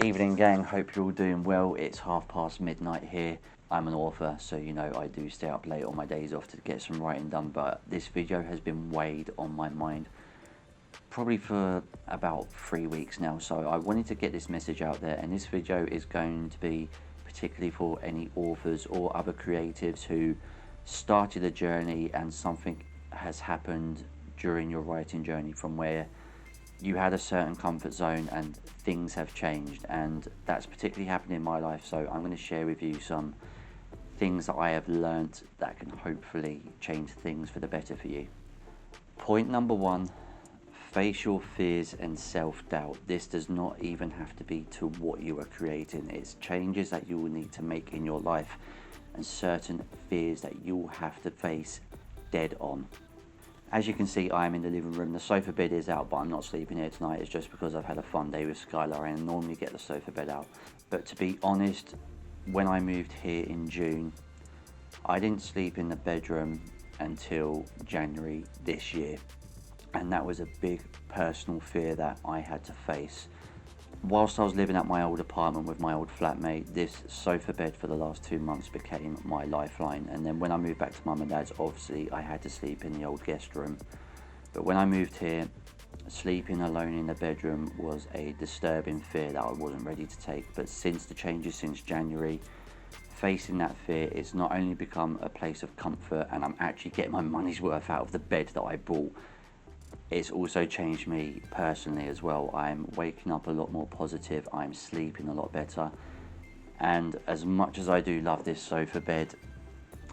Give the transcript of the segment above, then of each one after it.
Evening gang, hope you're all doing well. It's midnight here. I'm an author, so you know I do stay up late on my days off to get some writing done, but this video has been weighed on my mind probably for about 3 weeks now, so I wanted to get this message out there, and this video is going to be particularly for any authors or other creatives who started a journey and something has happened during your writing journey from where you had a certain comfort zone and things have changed, and that's particularly happened in my life. So I'm going to share with you some things that I have learnt that can hopefully change things for the better for you. Point number one, face your fears and self-doubt. This does not even have to be to what you are creating. It's changes that you will need to make in your life and certain fears that you'll have to face dead on. As you can see, I am in the living room. The sofa bed is out, but I'm not sleeping here tonight. It's just because I've had a fun day with Skylar and I normally get the sofa bed out. But to be honest, when I moved here in June, I didn't sleep in the bedroom until January this year. And that was a big personal fear that I had to face. Whilst I was living at my old apartment with my old flatmate, this sofa bed for the last 2 months became my lifeline. And then when I moved back to mum and dad's, obviously I had to sleep in the old guest room. But when I moved here, sleeping alone in the bedroom was a disturbing fear that I wasn't ready to take. But since the changes since January, facing that fear, it's not only become a place of comfort and I'm actually getting my money's worth out of the bed that I bought, it's also changed me personally as well. I'm waking up a lot more positive, I'm sleeping a lot better, and as much as I do love this sofa bed,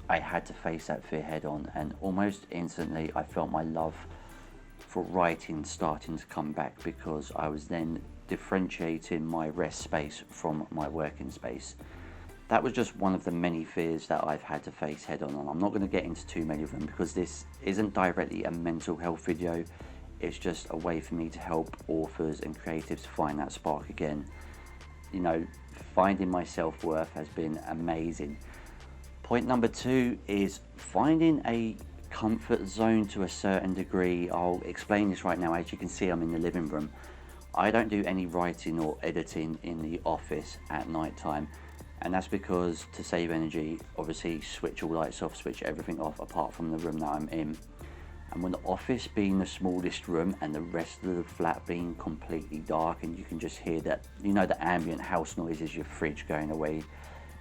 I had to face that fear head on, and almost instantly I felt my love for writing starting to come back, because I was then differentiating my rest space from my working space. That was just one of the many fears that I've had to face head on, and I'm not going to get into too many of them because this isn't directly a mental health video. It's just a way for me to help authors and creatives find that spark again. You know, finding my self-worth has been amazing. Point number two is finding a comfort zone to a certain degree. I'll explain this right now. As you can see, I'm in the living room. I don't do any writing or editing in the office at night time. And that's because, to save energy, obviously switch all lights off, switch everything off apart from the room that I'm in. And with the office being the smallest room and the rest of the flat being completely dark, and you can just hear that, you know, the ambient house noises, your fridge going away,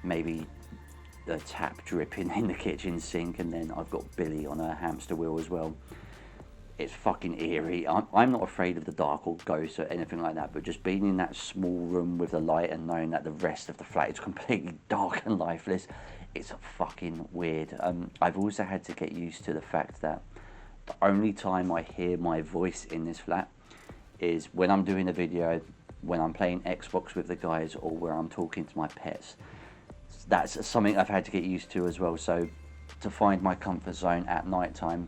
maybe the tap dripping in the kitchen sink, and then I've got Billy on a hamster wheel as well. It's fucking eerie. I'm not afraid of the dark or ghosts or anything like that, but just being in that small room with the light and knowing that the rest of the flat is completely dark and lifeless, it's fucking weird. I've also had to get used to the fact that the only time I hear my voice in this flat is when I'm doing a video, when I'm playing Xbox with the guys, or where I'm talking to my pets. That's something I've had to get used to as well. So to find my comfort zone at night time,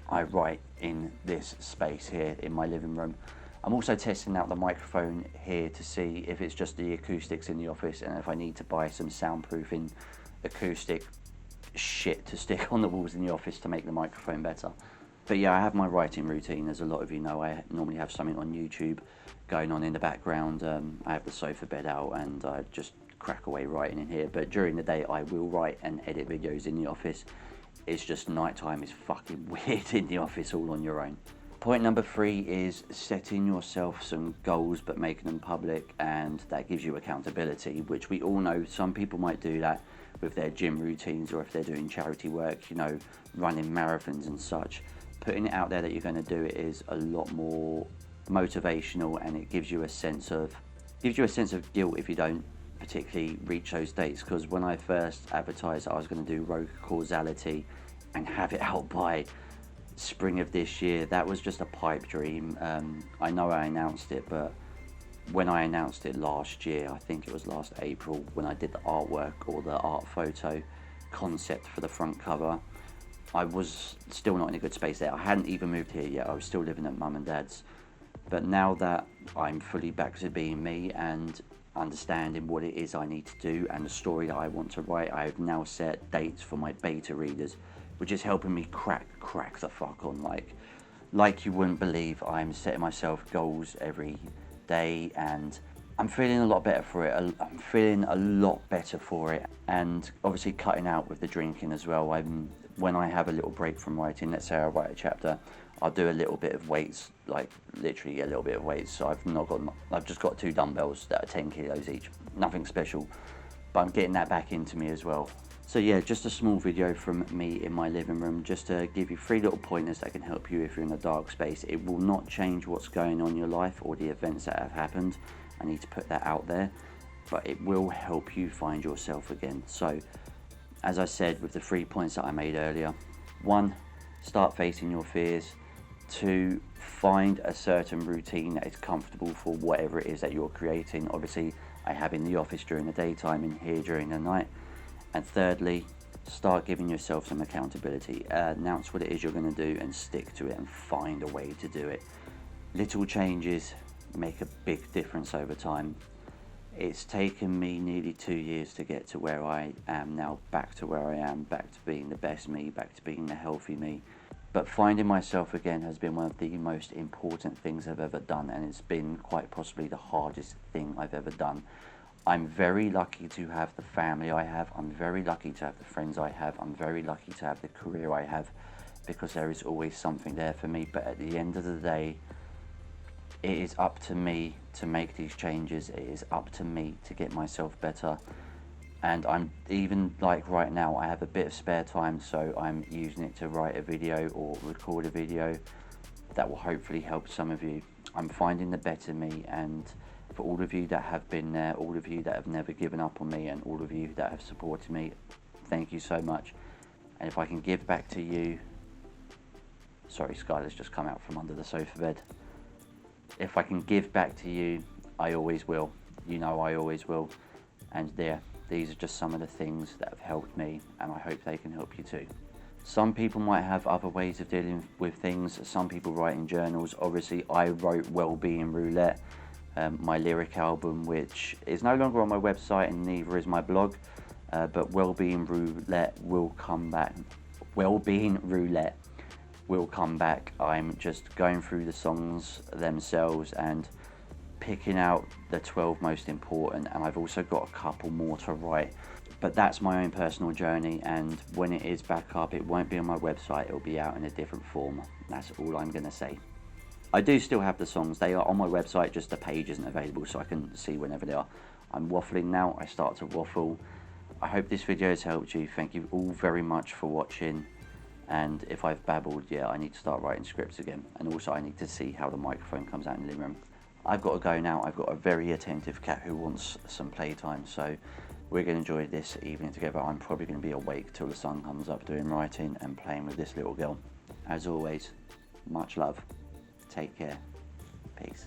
I write in this space here in my living room. I'm also testing out the microphone here to see if it's just the acoustics in the office and if I need to buy some soundproofing acoustic shit to stick on the walls in the office to make the microphone better. But yeah, I have my writing routine. As a lot of you know, I normally have something on YouTube going on in the background. I have the sofa bed out and I just crack away writing in here. But during the day I will write and edit videos in the office. It's just nighttime is fucking weird in the office all on your own. Point number three is setting yourself some goals but making them public, and that gives you accountability, which we all know some people might do that with their gym routines, or if they're doing charity work, you know, running marathons and such. Putting it out there that you're going to do it is a lot more motivational, and it gives you a sense of guilt if you don't particularly reach those dates. Because when I first advertised that I was going to do Rogue Causality and have it out by spring of this year, that was just a pipe dream. I know I announced it, but when I announced it last year, I think it was last April, when I did the artwork or the art photo concept for the front cover, I was still not in a good space there. I hadn't even moved here yet. I was still living at mum and dad's. But now that I'm fully back to being me and understanding what it is I need to do and the story that I want to write, I've now set dates for my beta readers, which is helping me crack the fuck on. Like you wouldn't believe, I'm setting myself goals every day, and I'm feeling a lot better for it. I'm feeling a lot better for it, and obviously cutting out with the drinking as well. When I have a little break from writing, let's say I write a chapter, I'll do a little bit of weights, like literally a little bit of weights. So I've just got 2 dumbbells that are 10 kilos each, nothing special, but I'm getting that back into me as well. So yeah, just a small video from me in my living room, just to give you 3 little pointers that can help you if you're in a dark space. It will not change what's going on in your life or the events that have happened. I need to put that out there, but it will help you find yourself again. So as I said with the 3 points that I made earlier, 1, start facing your fears. 2, find a certain routine that is comfortable for whatever it is that you're creating. Obviously, I have in the office during the daytime and here during the night. And thirdly, start giving yourself some accountability. Announce what it is you're going to do and stick to it and find a way to do it. Little changes make a big difference over time. It's taken me nearly 2 years to get to where I am now, back to where I am, back to being the best me, back to being the healthy me. But finding myself again has been one of the most important things I've ever done, and it's been quite possibly the hardest thing I've ever done. I'm very lucky to have the family I have. I'm very lucky to have the friends I have. I'm very lucky to have the career I have, because there is always something there for me. But at the end of the day, it is up to me to make these changes. It is up to me to get myself better. And I'm even, like right now, I have a bit of spare time, so I'm using it to write a video or record a video that will hopefully help some of you. I'm finding the better me, and for all of you that have been there, all of you that have never given up on me, and all of you that have supported me, thank you so much. And if I can give back to you, sorry, Skylar's just come out from under the sofa bed. If I can give back to you, I always will. You know I always will. And these are just some of the things that have helped me, and I hope they can help you too. Some people might have other ways of dealing with things. Some people write in journals. Obviously, I wrote Wellbeing Roulette, my lyric album, which is no longer on my website, and neither is my blog. But Wellbeing Roulette will come back. Wellbeing Roulette will come back. I'm just going through the songs themselves and picking out the 12 most important, and I've also got a couple more to write. But that's my own personal journey, and when it is back up, it won't be on my website, it'll be out in a different form. That's all I'm gonna say. I do still have the songs. They are on my website, just the page isn't available, so I can see whenever they are. I'm waffling now. I start to waffle. I hope this video has helped you. Thank you all very much for watching. And if I've babbled, yeah, I need to start writing scripts again. And also I need to see how the microphone comes out in the living room. I've got to go now. I've got a very attentive cat who wants some playtime. So we're going to enjoy this evening together. I'm probably going to be awake till the sun comes up doing writing and playing with this little girl. As always, much love. Take care. Peace.